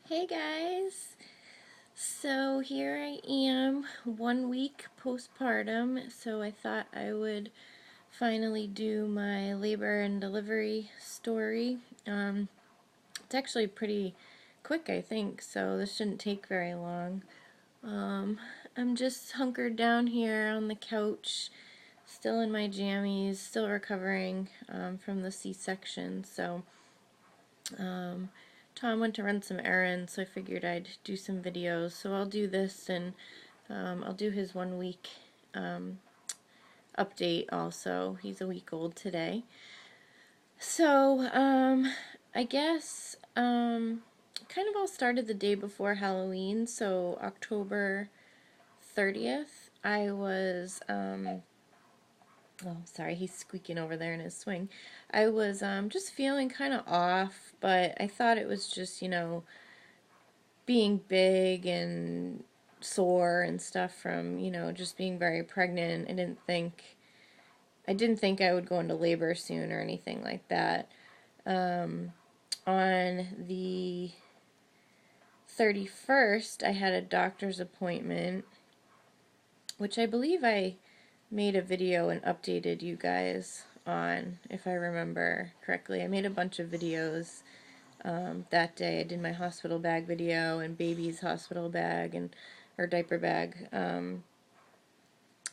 Hey guys! So here I am, 1 week postpartum, so I thought I would finally do my labor and delivery story. It's actually pretty quick, I think, so this shouldn't take very long. Um, I'm just hunkered down here on the couch, still in my jammies, still recovering from the C-section, so um, Tom went to run some errands, so I figured I'd do some videos. So I'll do this, and I'll do his 1 week um, update also. He's a week old today. So I guess kind of all started the day before Halloween, so October 30th. I was oh, sorry, he's squeaking over there in his swing. I was just feeling kind of off, but I thought it was just, being big and sore and stuff from, just being very pregnant. I didn't think I would go into labor soon or anything like that. On the 31st, I had a doctor's appointment, which I believe I made a video and updated you guys on, if I remember correctly. I made a bunch of videos that day. I did my hospital bag video and baby's hospital bag and or diaper bag and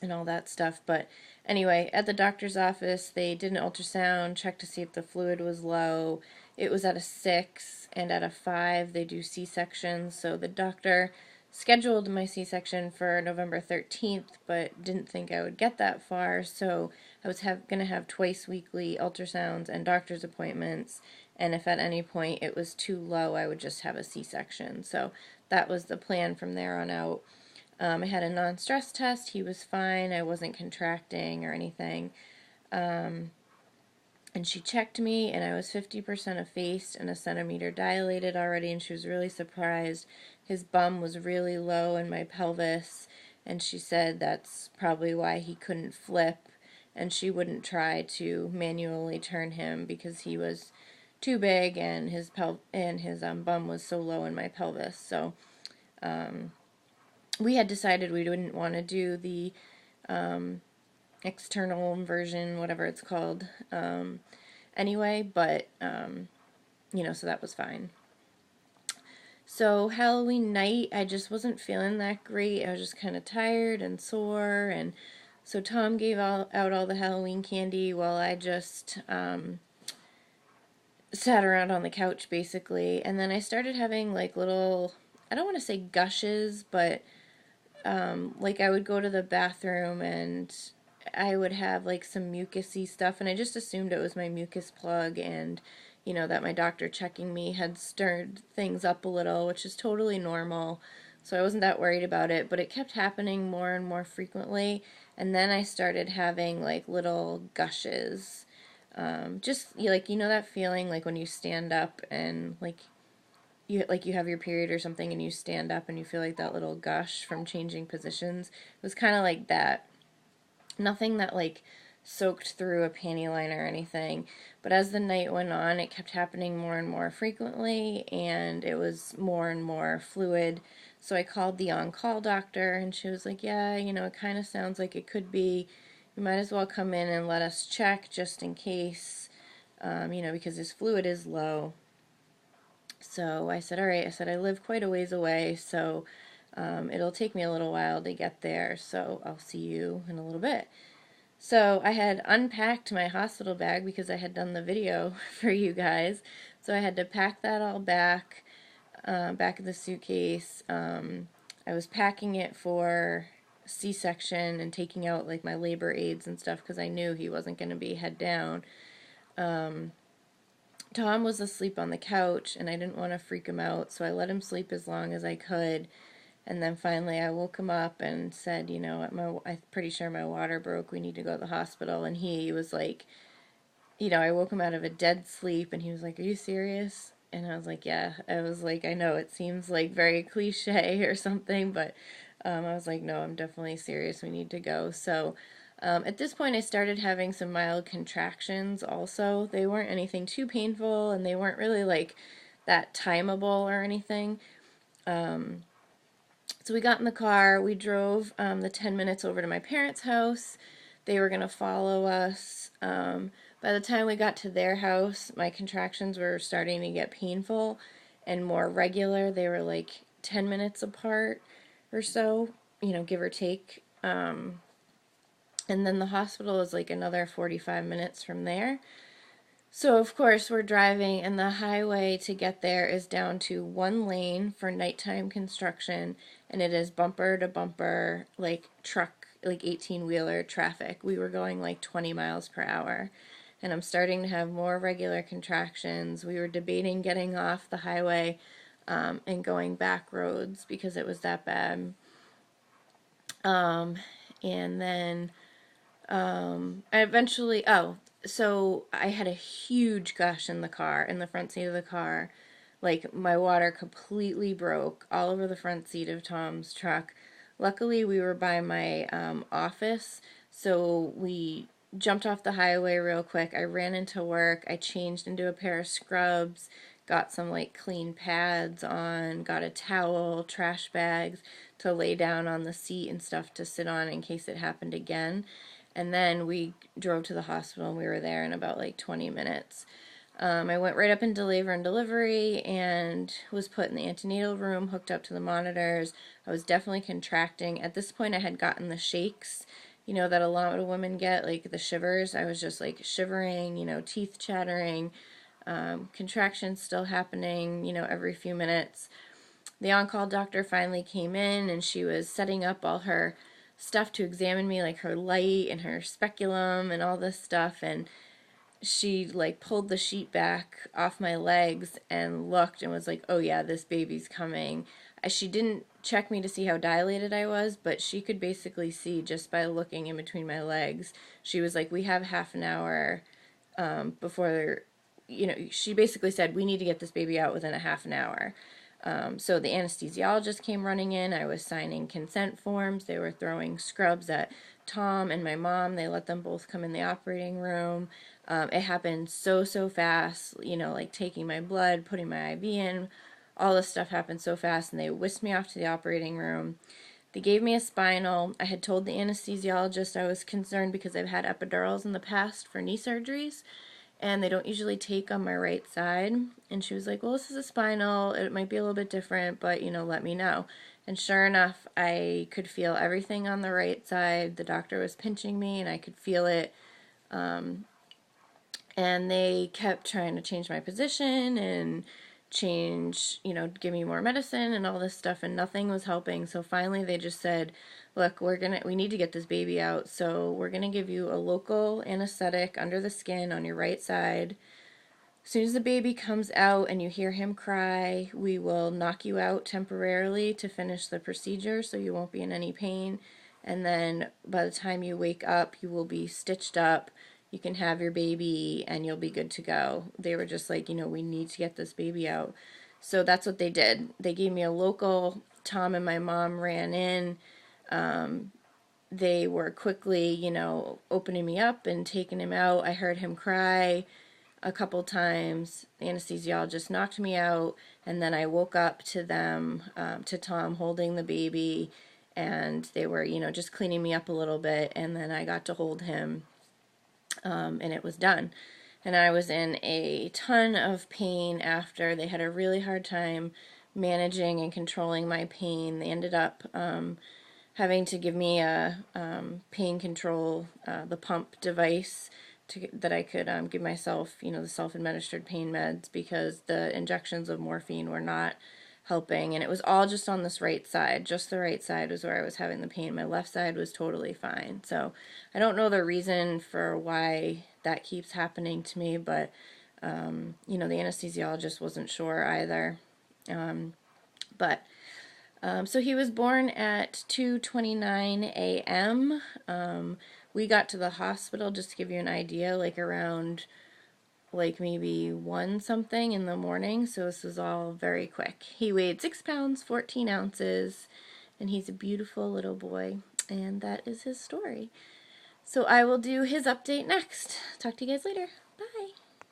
all that stuff. But anyway, at the doctor's office, they did an ultrasound, checked to see if the fluid was low. It was at a 6, and at a 5, they do C-sections. So the doctor scheduled my C-section for November 13th, but didn't think I would get that far. So I was going to have twice weekly ultrasounds and doctor's appointments. And if at any point it was too low, I would just have a C-section. So that was the plan from there on out. I had a non-stress test. He was fine. I wasn't contracting or anything. And she checked me, and I was 50% effaced and a centimeter dilated already, and she was really surprised. His bum was really low in my pelvis, and she said that's probably why he couldn't flip, and she wouldn't try to manually turn him because he was too big, and his bum was so low in my pelvis. So we had decided we didn't want to do the external inversion, whatever it's called, anyway, but, so that was fine. So Halloween night, I just wasn't feeling that great. I was just kind of tired and sore, and so Tom gave out all the Halloween candy while I just sat around on the couch, basically. And then I started having, like, little, I don't want to say gushes, but like I would go to the bathroom and I would have like some mucusy stuff, and I just assumed it was my mucus plug, and that my doctor checking me had stirred things up a little, which is totally normal. So I wasn't that worried about it, but it kept happening more and more frequently, and then I started having like little gushes. Just like that feeling like when you stand up and you have your period or something and you stand up and you feel like that little gush from changing positions. It was kind of like that. Nothing that like soaked through a panty line or anything. But as the night went on, it kept happening more and more frequently, and it was more and more fluid. So I called the on-call doctor, and she was like, yeah, it kind of sounds like it could be. You might as well come in and let us check just in case, because this fluid is low. So I said, all right. I said, I live quite a ways away, so it'll take me a little while to get there, so I'll see you in a little bit. So I had unpacked my hospital bag because I had done the video for you guys. So I had to pack that all back in the suitcase. I was packing it for C-section and taking out like my labor aids and stuff because I knew he wasn't going to be head down. Tom was asleep on the couch, and I didn't want to freak him out, so I let him sleep as long as I could. And then finally I woke him up and said, I'm pretty sure my water broke. We need to go to the hospital. And he was like, I woke him out of a dead sleep, and he was like, are you serious? And I was like, yeah. I was like, I know it seems like very cliche or something, but I was like, no, I'm definitely serious. We need to go. So at this point, I started having some mild contractions also. They weren't anything too painful, and they weren't really like that timeable or anything. So we got in the car, we drove the 10 minutes over to my parents' house. They were going to follow us. By the time we got to their house, my contractions were starting to get painful and more regular. They were like 10 minutes apart or so, give or take. And then the hospital is like another 45 minutes from there. So, of course, we're driving, and the highway to get there is down to one lane for nighttime construction, and it is bumper to bumper, like truck, like 18-wheeler traffic. We were going like 20 miles per hour, and I'm starting to have more regular contractions. We were debating getting off the highway and going back roads because it was that bad. And then I eventually, so I had a huge gush in the car, in the front seat of the car. Like, my water completely broke all over the front seat of Tom's truck. Luckily, we were by my office, so we jumped off the highway real quick. I ran into work. I changed into a pair of scrubs, got some like clean pads on, got a towel, trash bags to lay down on the seat and stuff to sit on in case it happened again. And then we drove to the hospital, and we were there in about like 20 minutes. I went right up into labor and delivery and was put in the antenatal room, hooked up to the monitors. I was definitely contracting. At this point, I had gotten the shakes, that a lot of women get, like the shivers. I was just like shivering, teeth chattering, contractions still happening, every few minutes. The on-call doctor finally came in, and she was setting up all her stuff to examine me, like her light and her speculum and all this stuff, and she like pulled the sheet back off my legs and looked and was like, oh yeah, this baby's coming. She didn't check me to see how dilated I was, but she could basically see just by looking in between my legs. She was like, we have half an hour before, she basically said, we need to get this baby out within a half an hour. So the anesthesiologist came running in. I was signing consent forms. They were throwing scrubs at Tom and my mom. They let them both come in the operating room. It happened so fast, like taking my blood, putting my IV in. All this stuff happened so fast, and they whisked me off to the operating room. They gave me a spinal. I had told the anesthesiologist I was concerned because I've had epidurals in the past for knee surgeries, and they don't usually take on my right side. And she was like, well, this is a spinal. It might be a little bit different, but, let me know. And sure enough, I could feel everything on the right side. The doctor was pinching me, and I could feel it. And they kept trying to change my position and give me more medicine and all this stuff, and nothing was helping. So finally they just said, look, we need to get this baby out, so we're gonna give you a local anesthetic under the skin on your right side. As soon as the baby comes out and you hear him cry, we will knock you out temporarily to finish the procedure so you won't be in any pain. And then by the time you wake up, you will be stitched up. You can have your baby and you'll be good to go. They were just like, we need to get this baby out. So that's what they did. They gave me a local. Tom and my mom ran in. They were quickly, opening me up and taking him out. I heard him cry a couple times. The anesthesiologist knocked me out, and then I woke up to them, to Tom holding the baby, and they were, just cleaning me up a little bit, and then I got to hold him, and it was done. And I was in a ton of pain after. They had a really hard time managing and controlling my pain. They ended up having to give me a pain control, the pump device that I could give myself, the self-administered pain meds, because the injections of morphine were not helping. And it was all just on this right side. Just the right side was where I was having the pain. My left side was totally fine. So I don't know the reason for why that keeps happening to me, but, the anesthesiologist wasn't sure either. So he was born at 2:29 a.m. We got to the hospital, just to give you an idea, like around like maybe 1 something in the morning. So this was all very quick. He weighed 6 pounds, 14 ounces, and he's a beautiful little boy. And that is his story. So I will do his update next. Talk to you guys later.